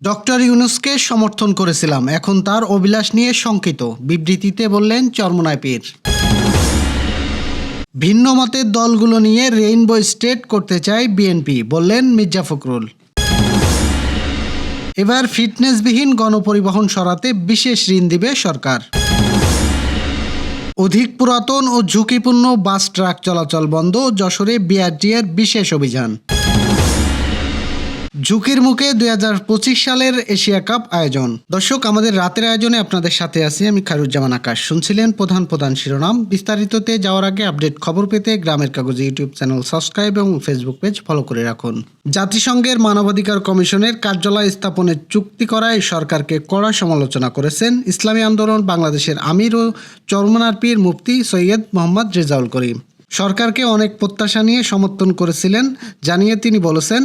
Doctor ইউনূসকে সমর্থন করেছিলাম, এখন তার অভিলাষ নিয়ে শঙ্কিত, বিবৃতিতে বললেন চরমোনাই পীর। ভিন্ন মতের দলগুলো নিয়ে রেইনবো স্টেট করতে চায় বিএনপি, বললেন মির্জা ফখরুল। এবার ফিটনেসবিহীন গণপরিবহন সরাতে বিশেষ ঋণ দিবে সরকার। অধিক পুরাতন ও ঝুঁকিপূর্ণ বাস ট্রাক চলাচল বন্ধ, যশোরে বিআরটিএর বিশেষ অভিযান। ঝুঁকির মুখে 2025 সালের এশিয়া কাপ আয়োজন। দর্শক, আমাদের রাতের আয়োজনে আপনাদের সাথে আছি আমি খায়রুজ্জামান আকাশ। শুনছিলেন প্রধান শিরোনাম। বিস্তারিততে যাওয়ার আগে আপডেট খবর পেতে গ্রামের কাগজ ইউটিউব চ্যানেল সাবস্ক্রাইব এবং ফেসবুক পেজ ফলো করে রাখুন। জাতিসংঘের মানবাধিকার কমিশনের কার্যালয় স্থাপনের চুক্তি করায় সরকারকে কড়া সমালোচনা করেছেন ইসলামী আন্দোলন বাংলাদেশের আমির ও চরমোনাই পীর মুফতি সৈয়দ মোহাম্মদ রেজাউল করিম। সরকারকে অনেক প্রত্যাশা নিয়ে সমর্থন করেছিলেন জানিয়ে তিনি বলেছেন,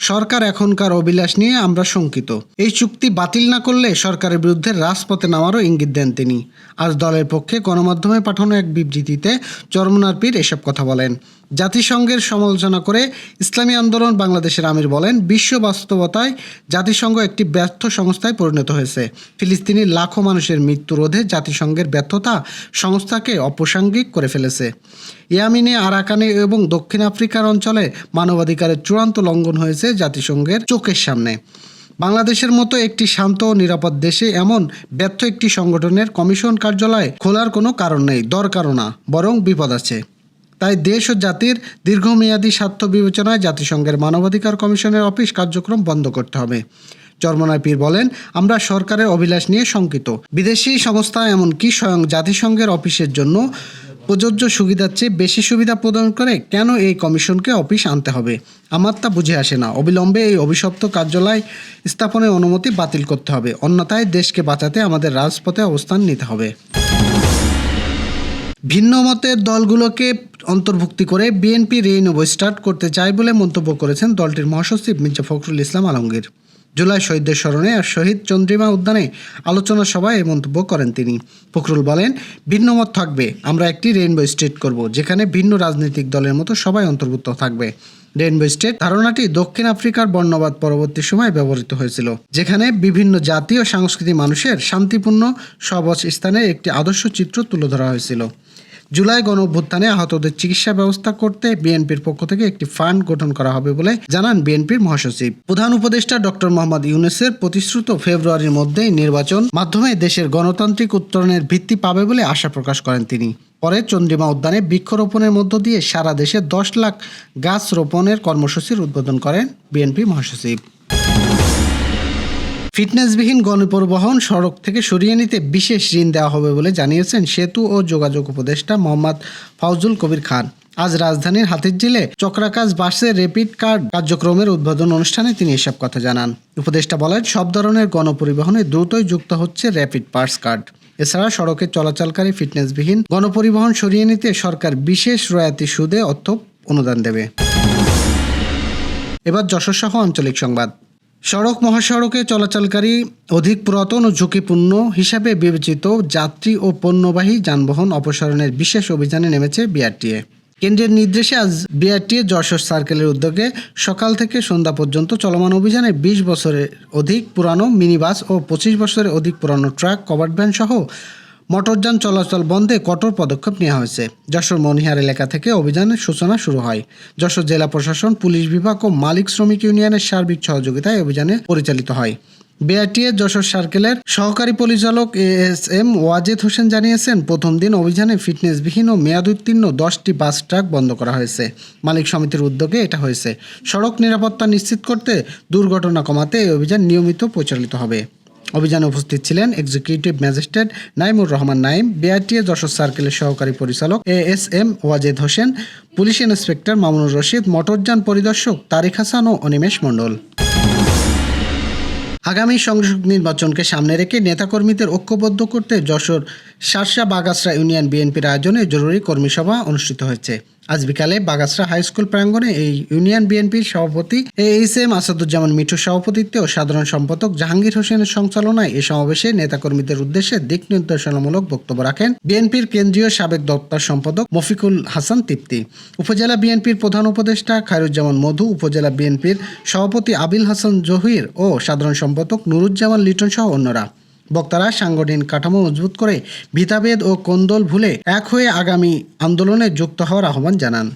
সরকার এখনকার অভিলাষ নিয়ে আমরা শঙ্কিত। এই চুক্তি বাতিল না করলে সরকারের বিরুদ্ধে রাজপথে নামারও ইঙ্গিত দেন তিনি। আজ দলের পক্ষে গণমাধ্যমে পাঠানো এক বিবৃতিতে চরমোনাই পীর এসব কথা বলেন। জাতিসংঘের সমালোচনা করে ইসলামী আন্দোলন বাংলাদেশের আমির বলেন, বিশ্ব বাস্তবতায় জাতিসংঘ একটি ব্যর্থ সংস্থায় পরিণত হয়েছে। ফিলিস্তিনির লাখো মানুষের মৃত্যু রোধে জাতিসংঘের ব্যর্থতা সংস্থাকে অপ্রাসঙ্গিক করে ফেলেছে। ইয়ামিনে, আরাকানে এবং দক্ষিণ আফ্রিকার অঞ্চলে মানবাধিকারের চূড়ান্ত লঙ্ঘন হয়েছে জাতিসংঘের চোখের সামনে। বাংলাদেশের মতো একটি শান্ত ও নিরাপদ দেশে এমন ব্যর্থ একটি সংগঠনের কমিশন কার্যালয় খোলার কোনো কারণ নেই, দরকারও না, বরং বিপদ আছে। তাই দেশ ও জাতির দীর্ঘমেয়াদী স্বার্থ বিবেচনায় জাতিসংঘের মানবাধিকার কমিশনের অফিস কার্যক্রম বন্ধ করতে হবে। চরমোনাই পীর বলেন, আমরা সরকারের অভিলাষ নিয়ে শঙ্কিত। বিদেশি সংস্থা এমনকি স্বয়ং জাতিসংঘের অফিসের জন্য প্রযোজ্য সুবিধার চেয়ে বেশি সুবিধা প্রদান করে কেন এই কমিশনকে অফিস আনতে হবে? আমার তা বুঝে আসে না। অবিলম্বে এই অভিশপ্ত কার্যালয় স্থাপনের অনুমতি বাতিল করতে হবে, অন্যথায় দেশকে বাঁচাতে আমাদের রাজপথে অবস্থান নিতে হবে। ভিন্ন মতের দলগুলোকে অন্তর্ভুক্তি করে বিএনপি রেইনবো স্টার্ট করতে চায় বলে মন্তব্য করেছেন দলটির মহাসচিব মির্জা ফখরুল ইসলাম আলমগীর। জুলাই শহীদদের স্মরণে আর শহীদ চন্দ্রিমা উদ্যানে আলোচনা সভায় এই মন্তব্য করেন তিনি। ফখরুল বলেন, ভিন্ন মত থাকবে, আমরা একটি রেইনবো স্টেট করব, যেখানে ভিন্ন রাজনৈতিক দলের মতো সবাই অন্তর্ভুক্ত থাকবে। রেইনবো স্টেট ধারণাটি দক্ষিণ আফ্রিকার বর্ণবাদ পরবর্তী সময়ে ব্যবহৃত হয়েছিল, যেখানে বিভিন্ন জাতি ও সাংস্কৃতিক মানুষের শান্তিপূর্ণ সহাবস্থানের একটি আদর্শ চিত্র তুলে ধরা হয়েছিল। জুলাই গণঅভ্যুত্থানে আহতদের চিকিৎসা ব্যবস্থা করতে বিএনপির পক্ষ থেকে একটি ফান্ড গঠন করা হবে বলে জানান বিএনপির মহাসচিব। প্রধান উপদেষ্টা ডক্টর মোহাম্মদ ইউনূসের প্রতিশ্রুত ফেব্রুয়ারির মধ্যেই নির্বাচন মাধ্যমে দেশের গণতান্ত্রিক উত্তরণের ভিত্তি পাবে বলে আশা প্রকাশ করেন তিনি। পরে চন্দ্রিমা উদ্যানে বৃক্ষরোপণের মধ্য দিয়ে সারা দেশে 10 লাখ গাছ রোপণের কর্মসূচির উদ্বোধন করেন বিএনপি মহাসচিব। ফিটনেসবিহীন গণপরিবহন সড়ক থেকে সরিয়ে নিতে বিশেষ ঋণ দেওয়া হবে বলে জানিয়েছেন সেতু ও যোগাযোগ উপদেষ্টা মোহাম্মদ ফাউজুল কবির খান। আজ রাজধানীর হাতিরঝিলে চক্রাকাশ বাসের র্যাপিড কার্ড কার্যক্রমের উদ্বোধন অনুষ্ঠানে তিনি এসব কথা জানান। উপদেষ্টা বলেন, সব ধরনের গণপরিবহনে দ্রুতই যুক্ত হচ্ছে র্যাপিড পাস কার্ড। এছাড়া সড়কে চলাচলকারী ফিটনেসবিহীন গণপরিবহন সরিয়ে নিতে সরকার বিশেষ রয়াতি সুদে অর্থ অনুদান দেবে। এবার যশোর সহ আঞ্চলিক সংবাদ। সড়ক মহাসড়কে চলাচলকারী অধিক পুরাতন ও ঝুঁকিপূর্ণ হিসাবে বিবেচিত যাত্রী ও পণ্যবাহী যানবাহন অপসারণের বিশেষ অভিযানে নেমেছে বিআরটিএ। কেন্দ্রের নির্দেশে আজ বিআরটিএ যশোর সার্কেলের উদ্যোগে সকাল থেকে সন্ধ্যা পর্যন্ত চলমান অভিযানে 20 বছরের অধিক পুরানো মিনিবাস ও 25 বছরের অধিক পুরানো ট্রাক, কভার্ড ভ্যান সহ মোটরযান চলাচল বন্ধে কঠোর পদক্ষেপ নেওয়া হয়েছে। যশোর মনিহার এলাকা থেকে অভিযানের সূচনা শুরু হয়। যশোর জেলা প্রশাসন, পুলিশ বিভাগ ও মালিক শ্রমিক ইউনিয়নের সার্বিক সহযোগিতায় অভিযানে পরিচালিত হয়। বিআরটিএ যশোর সার্কেলের সহকারী পরিচালক ASM ওয়াজেদ হোসেন জানিয়েছেন, প্রথম দিন অভিযানে ফিটনেসবিহীন ও মেয়াদোত্তীর্ণ 10টি বাস ট্রাক বন্ধ করা হয়েছে। মালিক সমিতির উদ্যোগে এটা হয়েছে। সড়ক নিরাপত্তা নিশ্চিত করতে, দুর্ঘটনা কমাতে এই অভিযান নিয়মিত পরিচালিত হবে। অভিযানে উপস্থিত ছিলেন executive magistrate Naimur Rahman Naim, BRTA Jessore সার্কেলের সহকারী পরিচালক ASM Wajed Hossain, police inspector Mamunur Rashid, মোটরযান পরিদর্শক তারিক হাসান ও অনিমেষ মণ্ডল। আগামী সংসদ নির্বাচনকে সামনে রেখে নেতাকর্মীদের ঐক্যবদ্ধ করতে যশোর শার্শা বাগাসরা ইউনিয়ন বিএনপির আয়োজনে জরুরি কর্মী সভা অনুষ্ঠিত হয়েছে। আজ বিকালে বাগাসরা হাই স্কুল প্রাঙ্গণে এই ইউনিয়ন বিএনপির সভাপতি এইচ.এম. আসাদুজ্জামান মিঠুর সভাপতিত্বে ও সাধারণ সম্পাদক জাহাঙ্গীর হোসেনের সঞ্চালনায় এই সমাবেশে নেতাকর্মীদের উদ্দেশ্যে দিক নির্দেশনামূলক বক্তব্য রাখেন বিএনপির কেন্দ্রীয় সাবেক দপ্তর সম্পাদক মফিকুল হাসান তৃপ্তি, উপজেলা বিএনপির প্রধান উপদেষ্টা খায়রুজ্জামান মধু, উপজেলা বিএনপির সভাপতি আবিল হাসান জহির ও সাধারণ সম্পাদক নুরুজ্জামান লিটন সহ অন্যরা। বক্তারা সাংগঠনিক কাঠামো মজবুত করে ভিতাভেদ ও কোন্দল ভুলে এক হয়ে আগামী আন্দোলনে যুক্ত হওয়ার আহ্বান জানান।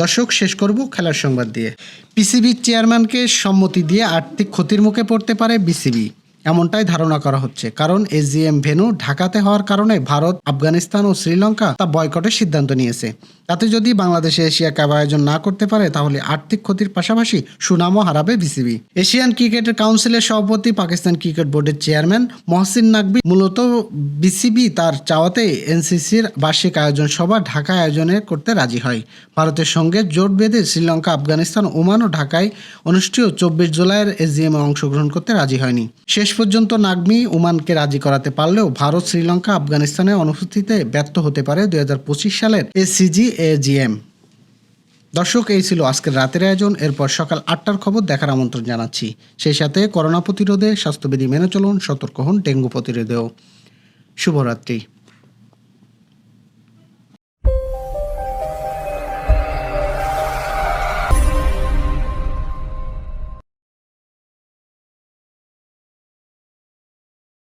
দর্শক, শেষ করব খেলার সংবাদ দিয়ে। পিসিবির চেয়ারম্যানকে সম্মতি দিয়ে আর্থিক ক্ষতির মুখে পড়তে পারে বিসিবি, এমনটাই ধারণা করা হচ্ছে। কারণ এজিএম ভেন্যু ঢাকাতে হওয়ার কারণে ভারত, আফগানিস্তান ও শ্রীলঙ্কা তা বয়কটের সিদ্ধান্ত নিয়েছে। তাতে যদি বাংলাদেশে এশিয়া কাপ আয়োজন না করতে পারে তাহলে আর্থিক ক্ষতির পাশাপাশি সুনামও হারাবে বিসিবি। এশিয়ান ক্রিকেট কাউন্সিলের সভাপতি, পাকিস্তান ক্রিকেট বোর্ডের চেয়ারম্যান মহসিন নাকভি মূলত বিসিবি তার চাওয়াতে এনসিসির বার্ষিক আয়োজন সভা ঢাকা আয়োজনে করতে রাজি হয়। ভারতের সঙ্গে জোট বেঁধে শ্রীলঙ্কা, আফগানিস্তান, ওমান ও ঢাকায় অনুষ্ঠিত 24 জুলাইয়ের এজিএমে অংশগ্রহণ করতে রাজি হয়নি। শেষ পর্যন্ত নাকভি ওমানকে রাজি করাতে পারলেও ভারত, শ্রীলঙ্কা, আফগানিস্তানের অনুপস্থিতিতে ব্যর্থ হতে পারে 2025 সালের এসিজি এজিএম। দর্শক, এই ছিল আজকের রাতের আয়োজন। এরপর সকাল 8টার খবর দেখার আমন্ত্রণ জানাচ্ছি। সেই সাথে করোনা প্রতিরোধে স্বাস্থ্যবিধি মেনে চলুন, সতর্ক হন ডেঙ্গু প্রতিরোধেও। শুভরাত্রি।